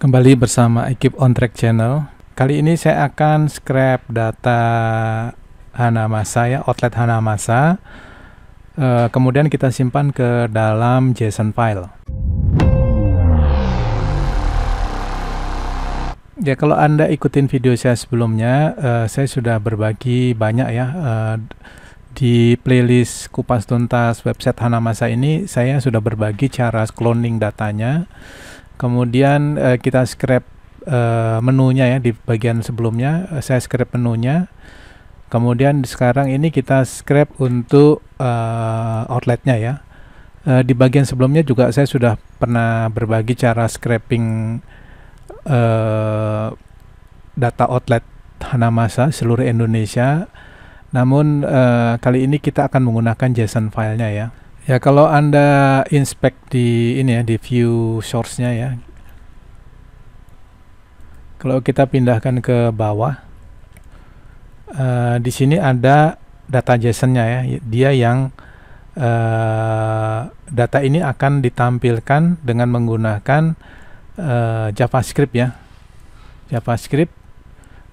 Kembali bersama Keep on Track Channel. Kali ini saya akan scrap data Hanamasa ya, outlet Hanamasa. Kemudian kita simpan ke dalam JSON file. Ya, kalau Anda ikutin video saya sebelumnya, saya sudah berbagi banyak ya di playlist kupas tuntas website Hanamasa ini. Saya sudah berbagi cara cloning datanya. Kemudian kita scrap menunya ya, di bagian sebelumnya saya scrap menunya. Kemudian sekarang ini kita scrap untuk outletnya ya. Di bagian sebelumnya juga saya sudah pernah berbagi cara scraping data outlet Hanamasa seluruh Indonesia. Namun kali ini kita akan menggunakan JSON filenya ya. Ya, kalau Anda inspect di ini ya, di view source-nya ya. Kalau kita pindahkan ke bawah, di sini ada data JSON-nya ya. Dia yang data ini akan ditampilkan dengan menggunakan JavaScript ya. JavaScript.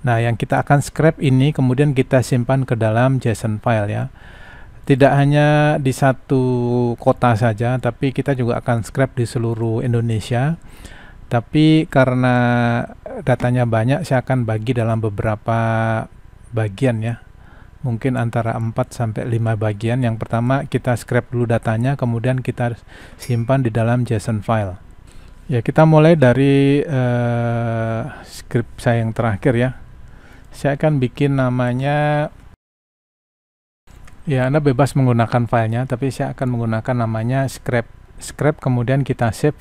Nah, yang kita akan scrap ini kemudian kita simpan ke dalam JSON file ya. Tidak hanya di satu kota saja, tapi kita juga akan scrap di seluruh Indonesia. Tapi karena datanya banyak, saya akan bagi dalam beberapa bagian ya. Mungkin antara 4 sampai 5 bagian. Yang pertama kita scrap dulu datanya, kemudian kita simpan di dalam JSON file. Ya, kita mulai dari script saya yang terakhir ya. Saya akan bikin namanya, ya, Anda bebas menggunakan filenya, tapi saya akan menggunakan namanya scrap kemudian kita save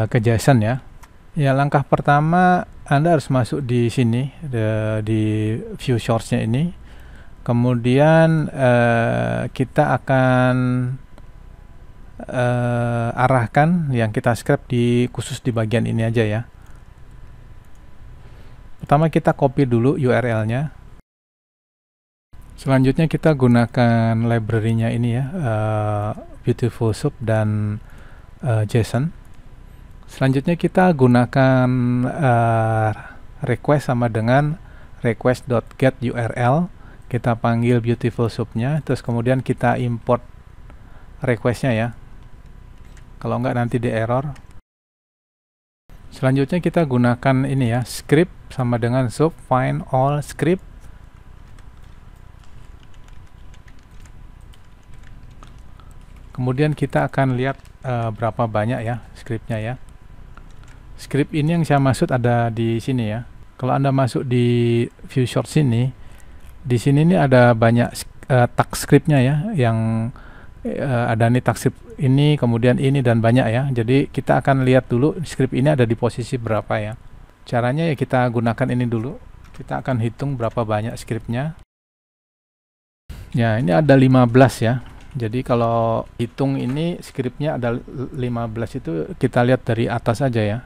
ke JSON ya. Ya, langkah pertama Anda harus masuk di sini di view source-nya ini. Kemudian kita akan arahkan yang kita scrap khusus di bagian ini aja ya. Pertama kita copy dulu URL-nya. Selanjutnya kita gunakan library-nya ini ya, Beautiful Soup dan JSON. Selanjutnya kita gunakan request sama dengan request.getURL. Kita panggil Beautiful Soup-nya, terus kemudian kita import request-nya ya. Kalau enggak nanti di error. Selanjutnya kita gunakan ini ya, script sama dengan soup find all script. Kemudian kita akan lihat berapa banyak ya scriptnya ya. Script ini yang saya maksud ada di sini ya. Kalau Anda masuk di view source ini, di sini nih ada banyak tag scriptnya ya, yang ada nih tag script ini, kemudian ini dan banyak ya. Jadi kita akan lihat dulu script ini ada di posisi berapa ya. Caranya ya kita gunakan ini dulu. Kita akan hitung berapa banyak scriptnya. Ya, ini ada 15 ya. Jadi kalau hitung ini scriptnya ada 15 itu kita lihat dari atas aja ya.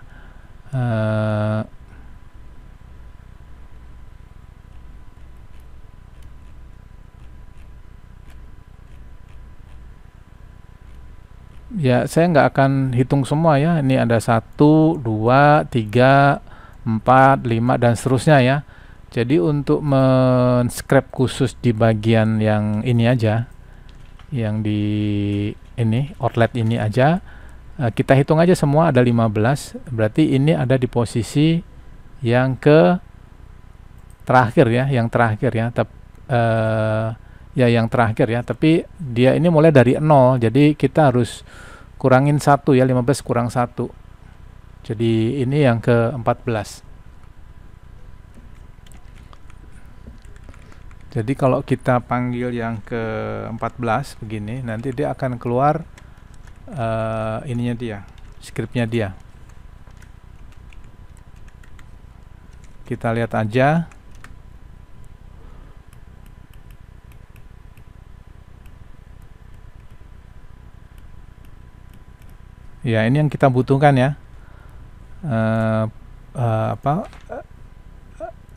Ya, saya nggak akan hitung semua ya. Ini ada 1, 2, 3, 4, 5 dan seterusnya ya. Jadi untuk men-scrap khusus di bagian yang ini aja, yang di ini outlet ini aja, kita hitung aja semua ada 15. Berarti ini ada di posisi yang terakhir ya, yang terakhir ya. Ya, yang terakhir ya, tapi dia ini mulai dari 0, jadi kita harus kurangin 1 ya, 15 kurang 1. Jadi ini yang ke-14. Jadi kalau kita panggil yang ke-14 begini, nanti dia akan keluar ininya dia, scriptnya dia. Kita lihat aja. Ya, ini yang kita butuhkan ya.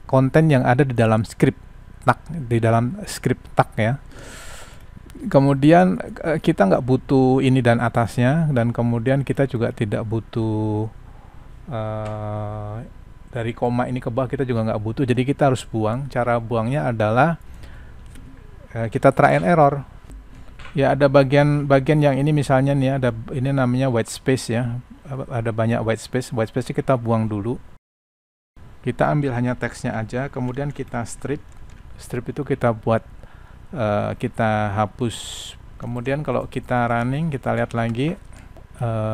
Konten yang ada di dalam script tag, di dalam script tag ya. Kemudian kita nggak butuh ini dan atasnya, dan kemudian kita juga tidak butuh dari koma ini ke bawah kita juga nggak butuh, jadi kita harus buang. Cara buangnya adalah kita try and error. Ya, ada bagian yang ini misalnya nih, ada ini namanya white space ya, ada banyak white space. White space kita buang dulu. Kita ambil hanya teksnya aja, kemudian kita strip itu kita buat kita hapus. Kemudian kalau kita running, kita lihat lagi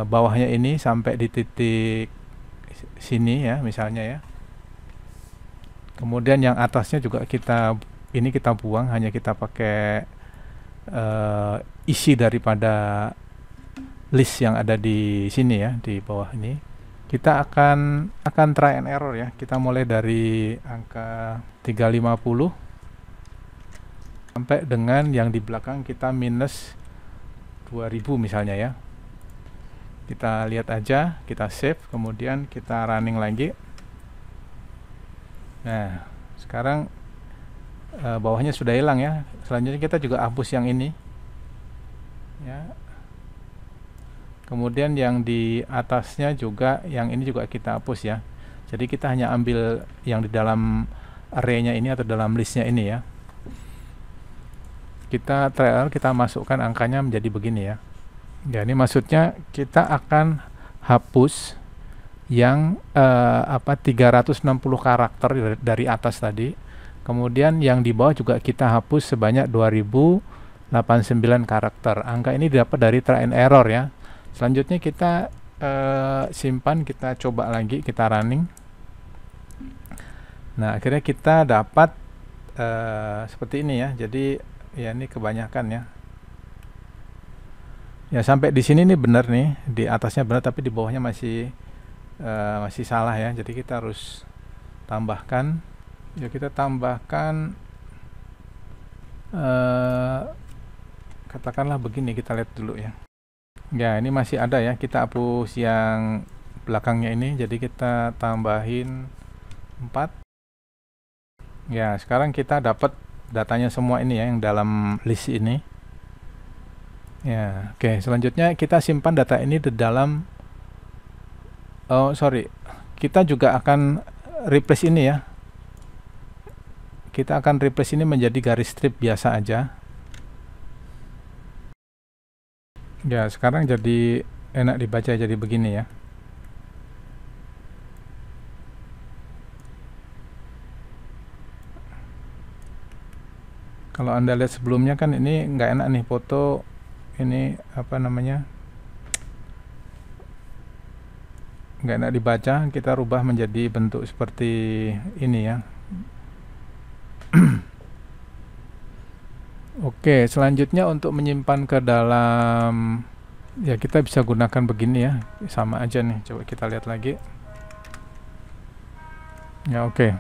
bawahnya ini sampai di titik sini ya misalnya ya. Kemudian yang atasnya juga kita buang, hanya kita pakai isi daripada list yang ada di sini ya, di bawah ini. Kita akan try and error ya. Kita mulai dari angka 350 sampai dengan yang di belakang kita minus 2000 misalnya ya. Kita lihat aja, kita save, kemudian kita running lagi. Nah, sekarang bawahnya sudah hilang ya. Selanjutnya kita juga hapus yang ini ya. Kemudian yang di atasnya juga, yang ini juga kita hapus ya. Jadi kita hanya ambil yang di dalam array-nya ini atau dalam listnya ini ya. Kita trial, kita masukkan angkanya menjadi begini ya. Ya, ini maksudnya kita akan hapus yang 360 karakter dari atas tadi. Kemudian yang di bawah juga kita hapus sebanyak 2089 karakter. Angka ini dapat dari try and error ya. Selanjutnya kita simpan, kita coba lagi, kita running. Nah, akhirnya kita dapat seperti ini ya. Jadi ya ini kebanyakan ya. Ya, sampai di sini nih benar nih, di atasnya benar tapi di bawahnya masih salah ya. Jadi kita harus tambahkan. Ya, kita tambahkan katakanlah begini, kita lihat dulu ya. Ya, ini masih ada ya, kita hapus yang belakangnya ini, jadi kita tambahin 4. Ya, sekarang kita dapat datanya semua ini ya, yang dalam list ini. Ya, oke. Selanjutnya kita simpan data ini di dalam, kita juga akan replace ini ya. Kita akan replace ini menjadi garis strip biasa aja. Ya, sekarang jadi enak dibaca, jadi begini ya. Kalau Anda lihat sebelumnya kan ini nggak enak nih, foto ini apa namanya, nggak enak dibaca. Kita rubah menjadi bentuk seperti ini ya. Oke, selanjutnya untuk menyimpan ke dalam, ya kita bisa gunakan begini ya, sama aja nih. Coba kita lihat lagi ya. Oke,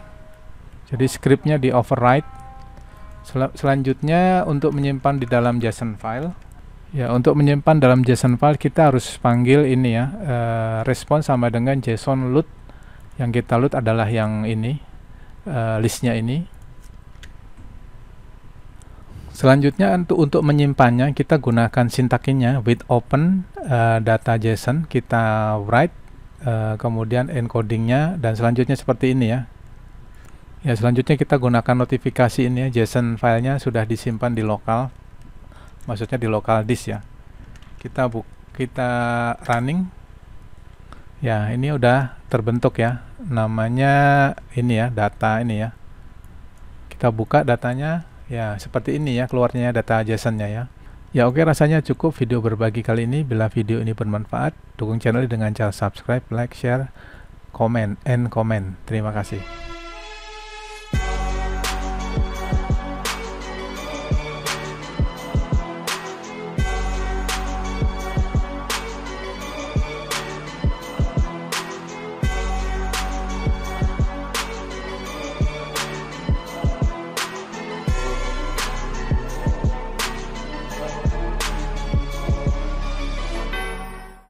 jadi scriptnya di override. Selanjutnya untuk menyimpan di dalam JSON file ya, untuk menyimpan dalam JSON file kita harus panggil ini ya, respon sama dengan JSON load. Yang kita load adalah yang ini, listnya ini. Selanjutnya untuk menyimpannya kita gunakan sintaknya with open data JSON, kita write, kemudian encodingnya, dan selanjutnya seperti ini ya. Ya, selanjutnya kita gunakan notifikasi ini ya, JSON filenya sudah disimpan di lokal, maksudnya di local disk ya. Kita running. Ya, ini udah terbentuk ya, namanya ini ya, data ini ya. Kita buka datanya. Ya, seperti ini ya keluarnya data JSON-nya ya. Ya, oke, rasanya cukup video berbagi kali ini. Bila video ini bermanfaat, dukung channel dengan cara subscribe, like, share, comment. Terima kasih.